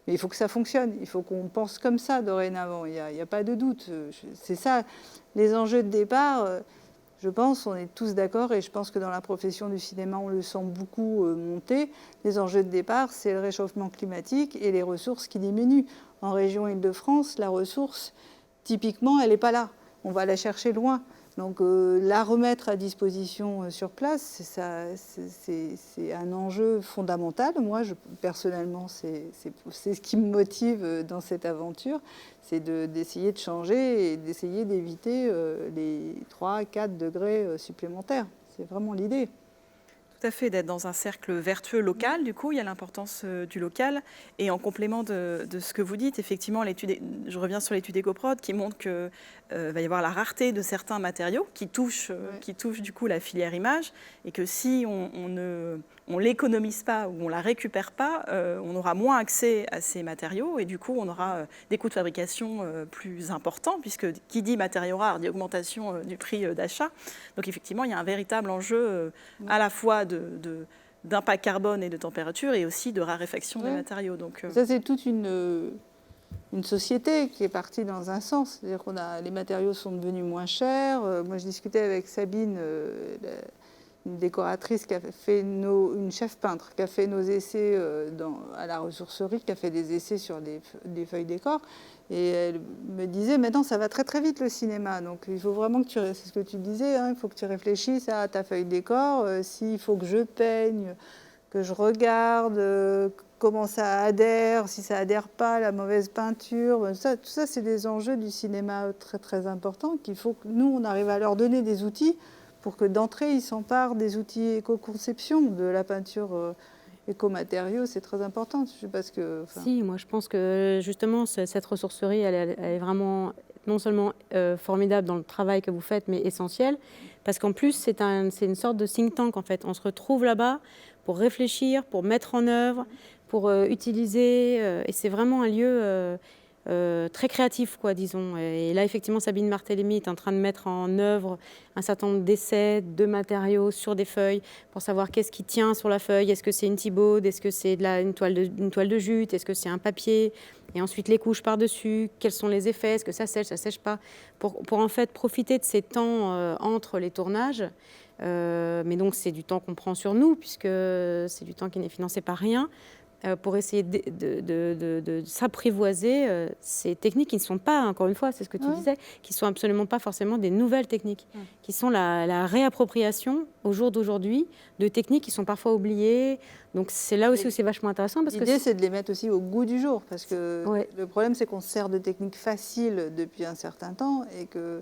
mais il faut que ça fonctionne, il faut qu'on pense comme ça dorénavant, il n'y a pas de doute. C'est ça, les enjeux de départ, je pense, on est tous d'accord, et je pense que dans la profession du cinéma, on le sent beaucoup monter. Les enjeux de départ, c'est le réchauffement climatique et les ressources qui diminuent. En région Île-de-France, la ressource, typiquement, elle n'est pas là. On va la chercher loin. Donc la remettre à disposition sur place, c'est un enjeu fondamental. Moi, personnellement, c'est ce qui me motive dans cette aventure, c'est d'essayer de changer et d'essayer d'éviter les 3-4 degrés supplémentaires. C'est vraiment l'idée. Tout à fait, d'être dans un cercle vertueux local, du coup, il y a l'importance du local. Et en complément de ce que vous dites, effectivement, je reviens sur l'étude EcoProd qui montre qu'il va y avoir la rareté de certains matériaux qui touchent du coup la filière image, et que si on ne l'économise pas ou on ne la récupère pas, on aura moins accès à ces matériaux, et du coup, on aura des coûts de fabrication plus importants, puisque qui dit matériaux rares dit augmentation du prix d'achat. Donc effectivement, il y a un véritable enjeu à la fois d'impact carbone et de température, et aussi de raréfaction des matériaux. Donc, ça, c'est toute une société qui est partie dans un sens. C'est-à-dire les matériaux sont devenus moins chers. Moi, je discutais avec Sabine, une décoratrice qui a fait une chef peintre, qui a fait nos essais à la ressourcerie, qui a fait des essais sur des feuilles décor. Et elle me disait, maintenant, ça va très très vite le cinéma. Donc il faut vraiment que c'est ce que tu disais, hein, il faut que tu réfléchisses à ta feuille décor, s'il faut que je peigne, que je regarde comment ça adhère, si ça adhère pas, la mauvaise peinture. Tout ça, c'est des enjeux du cinéma très très importants qu'il faut que nous, on arrive à leur donner des outils pour que d'entrée, ils s'emparent des outils éco-conception, de la peinture éco-matériaux, c'est très important. Je sais pas ce que... Si, moi je pense que justement cette ressourcerie, elle est vraiment non seulement formidable dans le travail que vous faites, mais essentielle, parce qu'en plus c'est une sorte de think tank en fait. On se retrouve là-bas pour réfléchir, pour mettre en œuvre, pour utiliser, et c'est vraiment un lieu très créatif, quoi, disons. Et là, effectivement, Sabine Martellemi est en train de mettre en œuvre un certain nombre d'essais de matériaux sur des feuilles pour savoir qu'est-ce qui tient sur la feuille. Est-ce que c'est une Thibaude? Est-ce que c'est une toile de jute? Est-ce que c'est un papier? Et ensuite, les couches par-dessus. Quels sont les effets? Est-ce que ça sèche pas? Pour en fait profiter de ces temps entre les tournages. Mais donc, c'est du temps qu'on prend sur nous, puisque c'est du temps qui n'est financé par rien. Pour essayer de s'apprivoiser ces techniques qui ne sont pas, encore une fois, c'est ce que tu disais, qui ne sont absolument pas forcément des nouvelles techniques, qui sont la réappropriation au jour d'aujourd'hui de techniques qui sont parfois oubliées. Donc c'est là aussi où c'est vachement intéressant. L'idée, c'est de les mettre aussi au goût du jour, parce que le problème, c'est qu'on se sert de techniques faciles depuis un certain temps et que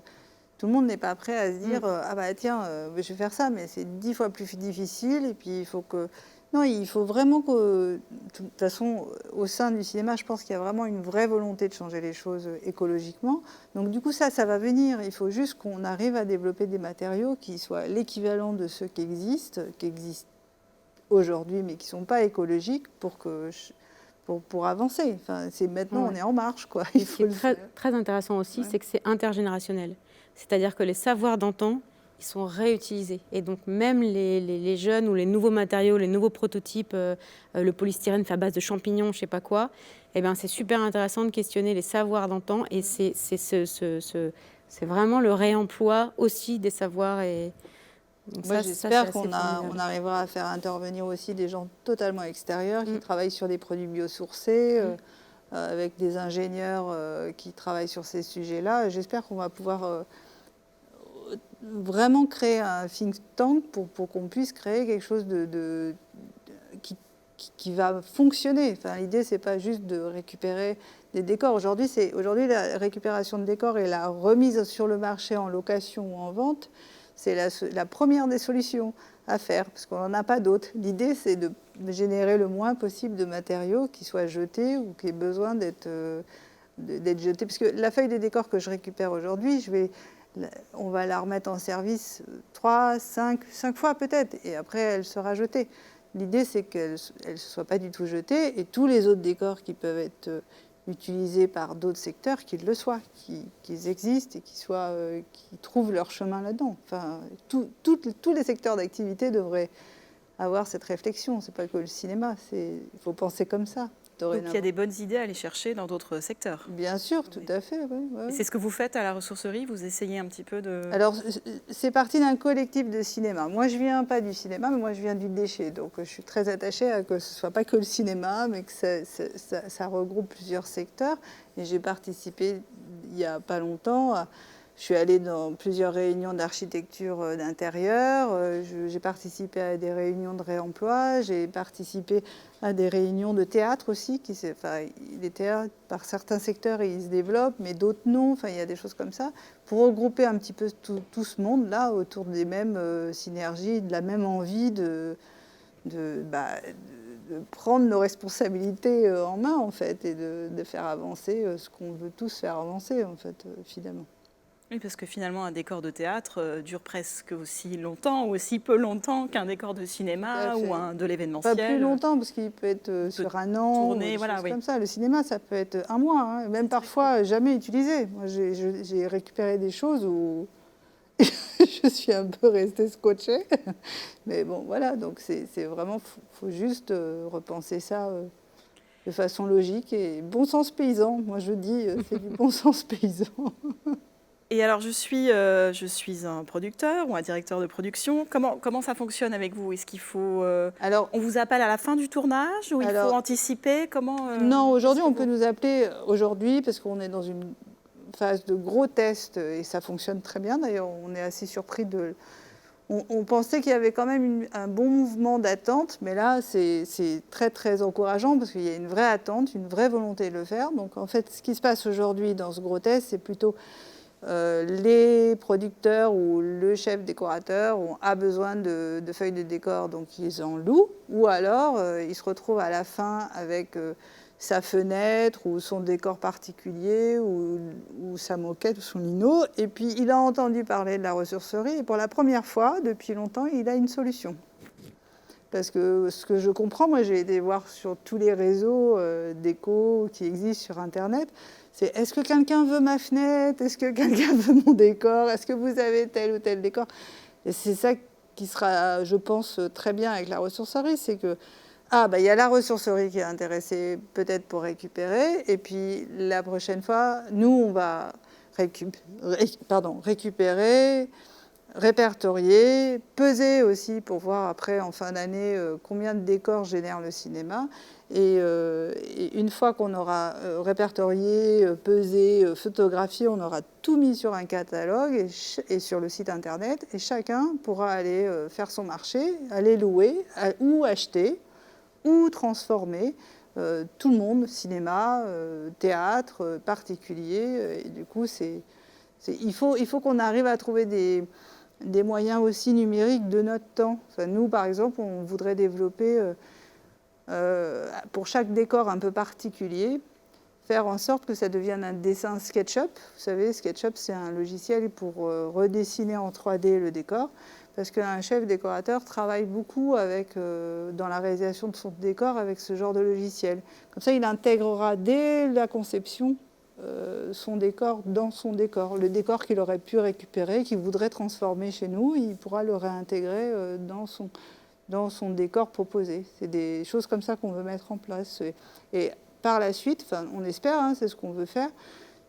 tout le monde n'est pas prêt à se dire ah bah tiens, je vais faire ça, mais c'est 10 fois plus difficile, et puis il faut que... Non, il faut vraiment que, de toute façon, au sein du cinéma, je pense qu'il y a vraiment une vraie volonté de changer les choses écologiquement. Donc du coup, ça va venir. Il faut juste qu'on arrive à développer des matériaux qui soient l'équivalent de ceux qui existent aujourd'hui, mais qui ne sont pas écologiques pour avancer. Enfin, maintenant, on est en marche, quoi. Ce qui est très intéressant aussi, c'est que c'est intergénérationnel. C'est-à-dire que les savoirs d'antan, ils sont réutilisés. Et donc même les jeunes ou les nouveaux matériaux, les nouveaux prototypes, le polystyrène fait à base de champignons, je sais pas quoi, eh ben, c'est super intéressant de questionner les savoirs d'antan, et c'est vraiment le réemploi aussi des savoirs. Et donc moi, j'espère qu'on arrivera à faire intervenir aussi des gens totalement extérieurs qui travaillent sur des produits biosourcés, avec des ingénieurs qui travaillent sur ces sujets-là. J'espère qu'on va pouvoir... vraiment créer un think tank pour qu'on puisse créer quelque chose qui va fonctionner. Enfin, l'idée, c'est pas juste de récupérer des décors. Aujourd'hui, la récupération de décors et la remise sur le marché en location ou en vente, c'est la première des solutions à faire, parce qu'on n'en a pas d'autres. L'idée, c'est de générer le moins possible de matériaux qui soient jetés ou qui aient besoin d'être jetés. Parce que la feuille des décors que je récupère aujourd'hui, je vais on va la remettre en service 3, 5 fois peut-être, et après elle sera jetée. L'idée, c'est qu'elle ne soit pas du tout jetée, et tous les autres décors qui peuvent être utilisés par d'autres secteurs, qu'ils le soient, qu'ils existent et qu'ils trouvent leur chemin là-dedans. Enfin, tous les secteurs d'activité devraient avoir cette réflexion. C'est pas que le cinéma, il faut penser comme ça. Donc il y a des bonnes idées à aller chercher dans d'autres secteurs. Bien sûr, tout à fait. Ouais, ouais. Et c'est ce que vous faites à la ressourcerie, vous essayez un petit peu de... Alors, c'est parti d'un collectif de cinéma. Moi, je viens pas du cinéma, mais moi, je vian du déchet. Donc, je suis très attachée à que ce soit pas que le cinéma, mais que ça regroupe plusieurs secteurs. Et j'ai participé, il n'y a pas longtemps, je suis allée dans plusieurs réunions d'architecture d'intérieur, j'ai participé à des réunions de réemploi, j'ai participé à des réunions de théâtre aussi. Les théâtres, par certains secteurs, ils se développent, mais d'autres non. Enfin, il y a des choses comme ça. Pour regrouper un petit peu tout ce monde-là autour des mêmes synergies, de la même envie de prendre nos responsabilités en main, en fait, et de faire avancer ce qu'on veut tous faire avancer, en fait, finalement. Oui, parce que finalement, un décor de théâtre dure presque aussi longtemps ou aussi peu longtemps qu'un décor de cinéma ou de l'événementiel. Pas plus longtemps, parce qu'il peut être sur un an, tourner, ou des choses oui. comme ça. Le cinéma, ça peut être un mois, hein, même parfois jamais utilisé. Moi, j'ai récupéré des choses où je suis un peu restée scotchée. Mais bon, voilà, donc c'est vraiment, faut juste repenser ça de façon logique et bon sens paysan. Moi, je dis, c'est du bon sens paysan. Et alors, je suis un producteur ou un directeur de production. Comment ça fonctionne avec vous? Est-ce qu'il faut... on vous appelle à la fin du tournage ou il faut anticiper? Non, aujourd'hui, on peut nous appeler aujourd'hui parce qu'on est dans une phase de gros tests et ça fonctionne très bien. D'ailleurs, on est assez surpris de... On pensait qu'il y avait quand même un bon mouvement d'attente, mais là, c'est très, très encourageant parce qu'il y a une vraie attente, une vraie volonté de le faire. Donc, en fait, ce qui se passe aujourd'hui dans ce gros test, c'est plutôt... les producteurs ou le chef décorateur a besoin de feuilles de décor, donc ils en louent, ou alors il se retrouve à la fin avec sa fenêtre ou son décor particulier ou sa moquette ou son lino, et puis il a entendu parler de la ressourcerie et pour la première fois depuis longtemps il a une solution. Parce que ce que je comprends, moi j'ai été voir sur tous les réseaux déco qui existent sur Internet, c'est est-ce que quelqu'un veut ma fenêtre? Est-ce que quelqu'un veut mon décor? Est-ce que vous avez tel ou tel décor? Et c'est ça qui sera, je pense, très bien avec la ressourcerie, c'est que il y a la ressourcerie qui est intéressée peut-être pour récupérer, et puis la prochaine fois, nous, on va récupérer, répertorier, peser aussi pour voir après, en fin d'année, combien de décors génère le cinéma. Et une fois qu'on aura répertorié, pesé, photographié, on aura tout mis sur un catalogue et sur le site internet, et chacun pourra aller faire son marché, aller louer ou acheter ou transformer. Tout le monde, cinéma, théâtre, particulier. Et du coup, il faut qu'on arrive à trouver des moyens aussi numériques de notre temps. Enfin, nous, par exemple, on voudrait développer... pour chaque décor un peu particulier, faire en sorte que ça devienne un dessin SketchUp. Vous savez, SketchUp, c'est un logiciel pour redessiner en 3D le décor, parce qu'un chef décorateur travaille beaucoup dans la réalisation de son décor avec ce genre de logiciel. Comme ça, il intégrera dès la conception son décor dans son décor. Le décor qu'il aurait pu récupérer, qu'il voudrait transformer chez nous, il pourra le réintégrer dans son décor proposé. C'est des choses comme ça qu'on veut mettre en place. Et par la suite, on espère, c'est ce qu'on veut faire,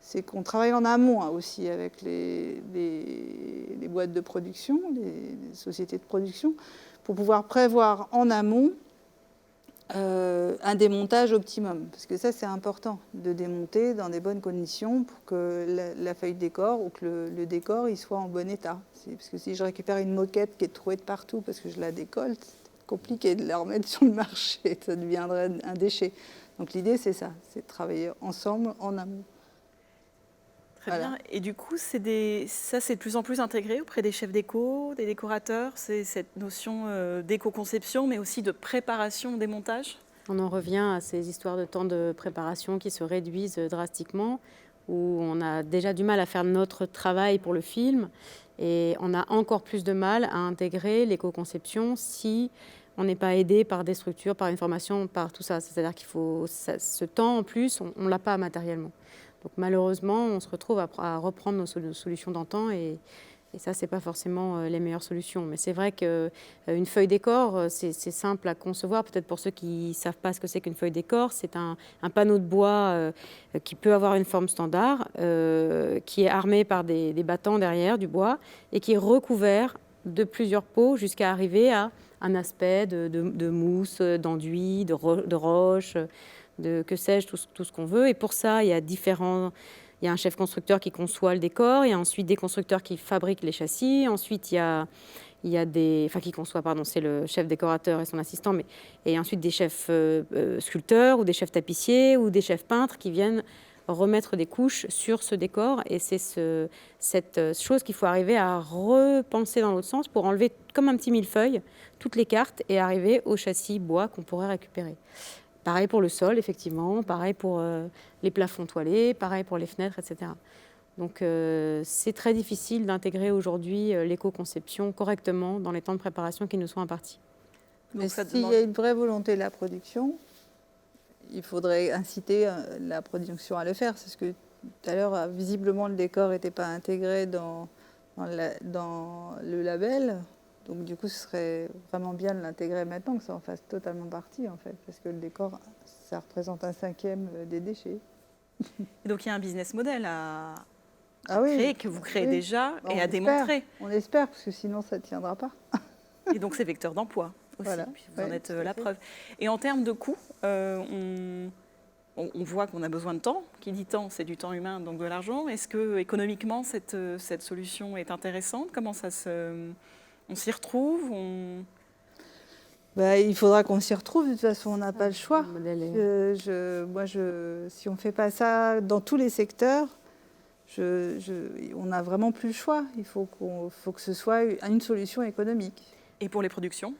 c'est qu'on travaille en amont aussi avec les boîtes de production, les sociétés de production, pour pouvoir prévoir en amont un démontage optimum. Parce que ça, c'est important, de démonter dans des bonnes conditions pour que la feuille de décor ou que le décor il soit en bon état. Parce que si je récupère une moquette qui est trouée de partout parce que je la décolle, c'est compliqué de la remettre sur le marché. Ça deviendrait un déchet. Donc l'idée, c'est ça, c'est de travailler ensemble en amont. Très bien. Et du coup, ça, c'est de plus en plus intégré auprès des chefs déco, des décorateurs, c'est cette notion d'éco-conception, mais aussi de préparation des montages. On en revient à ces histoires de temps de préparation qui se réduisent drastiquement. où on a déjà du mal à faire notre travail pour le film, et on a encore plus de mal à intégrer l'éco-conception si on n'est pas aidé par des structures, par une formation, par tout ça. C'est-à-dire qu'il faut ce temps en plus, on ne l'a pas matériellement. Donc malheureusement, on se retrouve à reprendre nos solutions d'antan, et ça, ce n'est pas forcément les meilleures solutions. Mais c'est vrai qu'une feuille décor, c'est simple à concevoir. Peut-être pour ceux qui ne savent pas ce que c'est qu'une feuille décor, c'est un panneau de bois qui peut avoir une forme standard, qui est armé par des battants derrière, du bois, et qui est recouvert de plusieurs pots jusqu'à arriver à un aspect de mousse, d'enduit, de roche, de que sais-je, tout ce qu'on veut. Et pour ça, il y a un chef constructeur qui conçoit le décor, il y a ensuite des constructeurs qui fabriquent les châssis, ensuite il y a qui conçoit, pardon, c'est le chef décorateur et son assistant, et ensuite des chefs sculpteurs ou des chefs tapissiers ou des chefs peintres qui viennent remettre des couches sur ce décor, et c'est cette chose qu'il faut arriver à repenser dans l'autre sens pour enlever comme un petit millefeuille toutes les cartes et arriver au châssis bois qu'on pourrait récupérer. Pareil pour le sol, effectivement, pareil pour les plafonds toilés, pareil pour les fenêtres, etc. Donc c'est très difficile d'intégrer aujourd'hui l'éco-conception correctement dans les temps de préparation qui nous sont impartis. Mais s'il y a une vraie volonté de la production, il faudrait inciter la production à le faire. C'est ce que tout à l'heure, visiblement, le décor n'était pas intégré dans le label. Donc du coup, ce serait vraiment bien de l'intégrer maintenant, que ça en fasse totalement partie, en fait, parce que le décor, ça représente 1/5 des déchets. Et donc il y a un business model à oui, créer, que vous créez déjà, et à démontrer. On espère, parce que sinon ça ne tiendra pas. Et donc c'est vecteur d'emploi aussi, Voilà. puis vous en êtes la preuve. Et en termes de coûts, on voit qu'on a besoin de temps. Qui dit temps, c'est du temps humain, donc de l'argent. Est-ce que économiquement, cette solution est intéressante? Comment on s'y retrouve? Il faudra qu'on s'y retrouve, de toute façon, on n'a pas le choix. Si on ne fait pas ça dans tous les secteurs, on n'a vraiment plus le choix. Il faut que ce soit une solution économique. Et pour les productions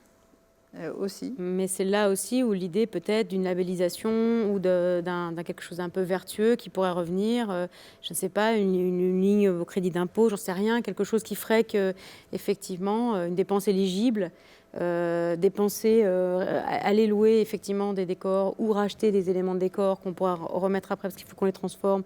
aussi. Mais c'est là aussi où l'idée peut-être d'une labellisation ou d'un quelque chose d'un peu vertueux qui pourrait revenir, je ne sais pas, une ligne au crédit d'impôt, j'en sais rien, quelque chose qui ferait que effectivement une dépense éligible, aller louer effectivement des décors ou racheter des éléments de décor qu'on pourra remettre après parce qu'il faut qu'on les transforme,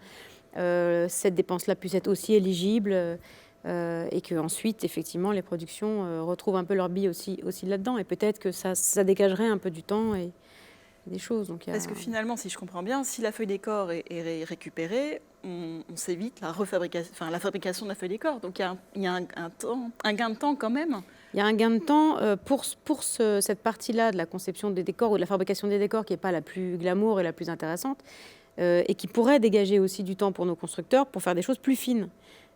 cette dépense-là puisse être aussi éligible. Et qu'ensuite, effectivement, les productions retrouvent un peu leur bille aussi là-dedans. Et peut-être que ça dégagerait un peu du temps et des choses. Donc, Parce que finalement, si je comprends bien, si la feuille décor est récupérée, on s'évite la fabrication de la feuille décor. Donc il y a un gain de temps quand même. Il y a un gain de temps pour cette partie-là de la conception des décors ou de la fabrication des décors qui n'est pas la plus glamour et la plus intéressante et qui pourrait dégager aussi du temps pour nos constructeurs pour faire des choses plus fines.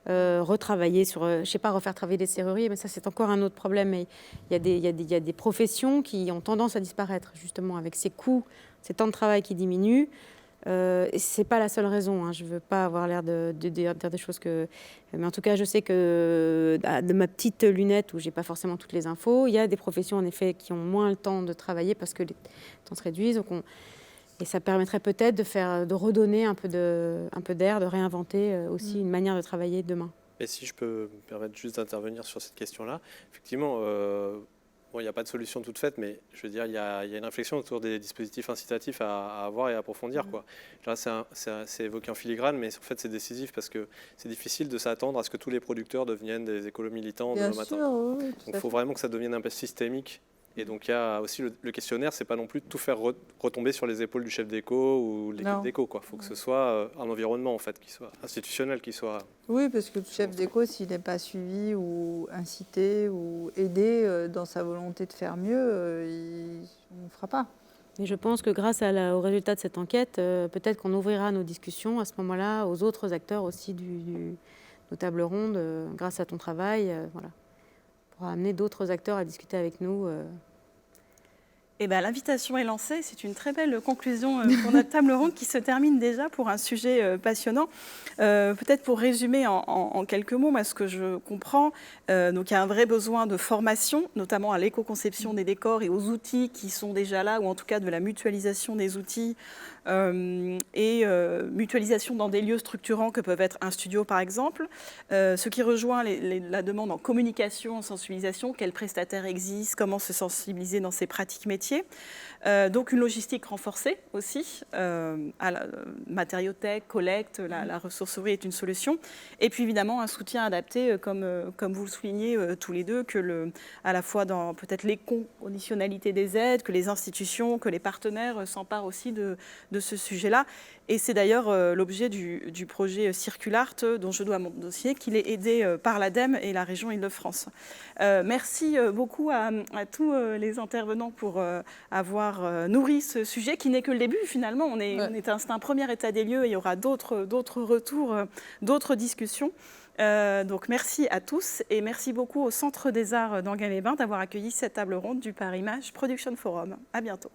Retravailler sur, je sais pas, refaire travailler les serruriers, mais ça c'est encore un autre problème. Mais il y a des professions qui ont tendance à disparaître justement avec ces coûts, ces temps de travail qui diminuent. Et c'est pas la seule raison. Hein. Je veux pas avoir l'air de dire des choses que, mais en tout cas je sais que de ma petite lunette où j'ai pas forcément toutes les infos, il y a des professions en effet qui ont moins le temps de travailler parce que les temps se réduisent. Donc et ça permettrait peut-être de redonner un peu d'air, de réinventer aussi une manière de travailler demain. Et si je peux me permettre juste d'intervenir sur cette question-là, effectivement, il n'y a pas de solution toute faite, mais je veux dire, il y a une réflexion autour des dispositifs incitatifs à avoir et à approfondir. Quoi. Là, c'est évoqué en filigrane, mais en fait, c'est décisif parce que c'est difficile de s'attendre à ce que tous les producteurs deviennent des écolo-militants demain matin. Oui, donc, il faut vraiment que ça devienne un peu systémique. Et donc, il y a aussi le questionnaire, c'est pas non plus de tout faire retomber sur les épaules du chef d'éco ou l'équipe d'éco. Il faut que ce soit un environnement, en fait, qui soit institutionnel, qui soit... Oui, parce que le chef d'éco, s'il n'est pas suivi ou incité ou aidé dans sa volonté de faire mieux, on ne fera pas. Mais je pense que grâce au résultat de cette enquête, peut-être qu'on ouvrira nos discussions à ce moment-là aux autres acteurs aussi nos tables rondes, grâce à ton travail, voilà. On pourra amener d'autres acteurs à discuter avec nous. Eh ben, l'invitation est lancée. C'est une très belle conclusion pour notre table ronde qui se termine déjà pour un sujet passionnant. Peut-être pour résumer en quelques mots, moi, ce que je comprends, donc il y a un vrai besoin de formation, notamment à l'éco-conception des décors et aux outils qui sont déjà là, ou en tout cas de la mutualisation des outils et mutualisation dans des lieux structurants que peuvent être un studio par exemple, ce qui rejoint la demande en communication, en sensibilisation, quels prestataires existent, comment se sensibiliser dans ces pratiques métiers. Donc une logistique renforcée aussi, à la matériothèque, collecte, la ressourcerie est une solution. Et puis évidemment un soutien adapté, comme vous le soulignez tous les deux, à la fois dans peut-être les conditionnalités des aides, que les institutions, que les partenaires s'emparent aussi de ce sujet-là. Et c'est d'ailleurs l'objet du projet Circulart, dont je dois mon dossier, qu'il est aidé par l'ADEME et la région Île-de-France. Merci beaucoup à tous les intervenants pour avoir nourri ce sujet, qui n'est que le début finalement. C'est un premier état des lieux et il y aura d'autres retours, d'autres discussions. Donc merci à tous et merci beaucoup au Centre des Arts d'Enghien-les-Bains d'avoir accueilli cette table ronde du Paris Image Production Forum. À bientôt.